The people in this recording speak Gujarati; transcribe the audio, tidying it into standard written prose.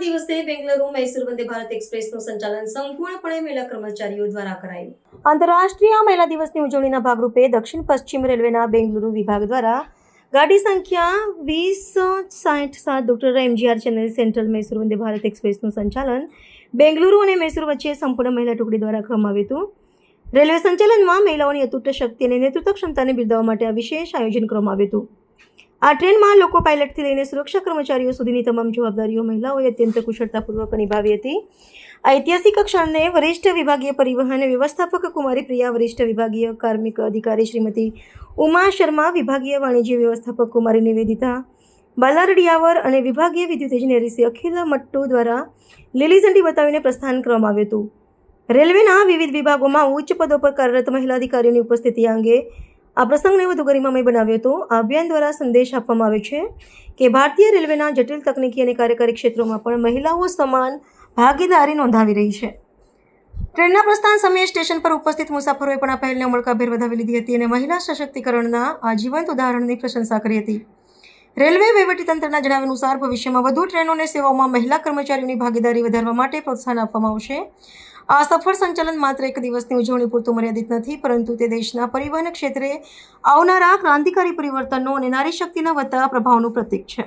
દિવસે બેંગલુરુ મૈસૂર વંદે ભારત એક્સપ્રેસનું સંચાલન સંપૂર્ણપણે મહિલા કર્મચારીઓ દ્વારા કરાયું. આંતરરાષ્ટ્રીય મહિલા દિવસની ઉજવણીના ભાગરૂપે દક્ષિણ પશ્ચિમ રેલવેના બેંગલુરુ વિભાગ દ્વારા ગાડી સંખ્યા 2067 doctor એમજીઆર channel central Mysore Vande Bharat એક્સપ્રેસનું સંચાલન બેંગલુરુ અને મૈસૂર વચ્ચે સંપૂર્ણ મહિલા ટુકડી દ્વારા કરવામાં આવ્યું હતું. રેલવે સંચાલનમાં મહિલાઓની અતૂટ શક્તિ અને નેતૃત્વ ક્ષમતાને બિરદાવવા માટે આ વિશેષ આયોજન કરવામાં આવ્યું હતું. આ ટ્રેનમાં લોકો પાયલટથી લઈને સુરક્ષા કર્મચારીઓ સુધીની તમામ જવાબદારીઓ મહિલાઓએ અત્યંત કુશળતાપૂર્વક નિભાવી હતી. આ ઐતિહાસિક ક્ષણને વરિષ્ઠ વિભાગીય પરિવહન વ્યવસ્થાપક કુમારી પ્રિયા, વરિષ્ઠ વિભાગીય કાર્મિક અધિકારી શ્રીમતી ઉમા શર્મા, વિભાગીય વાણિજ્ય વ્યવસ્થાપક કુમારી નિવેદિતા બાલારડિયાવર અને વિભાગીય વિદ્યુત ઇજનેરી શ્રી અખિલ મટ્ટુ દ્વારા લીલી ઝંડી બતાવીને પ્રસ્થાન કરવામાં આવ્યું હતું. રેલવેના વિવિધ વિભાગોમાં ઉચ્ચ પદો પર કાર્યરત મહિલા અધિકારીઓની ઉપસ્થિતિ અંગે આ પ્રસંગને વધુ ગરિમામય બનાવ્યો હતો. આ અભિયાન દ્વારા સંદેશ આપવામાં આવ્યો છે કે ભારતીય રેલવેના જટિલ તકનીકી અને કાર્યકારી ક્ષેત્રોમાં પણ મહિલાઓ સમાન ભાગીદારી નોંધાવી રહી છે. ટ્રેનના પ્રસ્થાન સમયે સ્ટેશન પર ઉપસ્થિત મુસાફરોએ પણ આ પહેલને ઉમળકાભેર વધાવી લીધી હતી અને મહિલા સશક્તિકરણના આ જીવંત ઉદાહરણની પ્રશંસા કરી હતી. રેલવે વહીવટીતંત્રના જણાવ્યા અનુસાર ભવિષ્યમાં વધુ ટ્રેનો અને સેવાઓમાં મહિલા કર્મચારીઓની ભાગીદારી વધારવા માટે પ્રોત્સાહન આપવામાં આવશે. આ સફળ સંચાલન માત્ર એક દિવસની ઉજવણી પૂરતું મર્યાદિત નથી, પરંતુ તે દેશના પરિવહન ક્ષેત્રે આવનારા ક્રાંતિકારી પરિવર્તનનો અને નારી શક્તિના વધતા પ્રભાવનું પ્રતીક છે.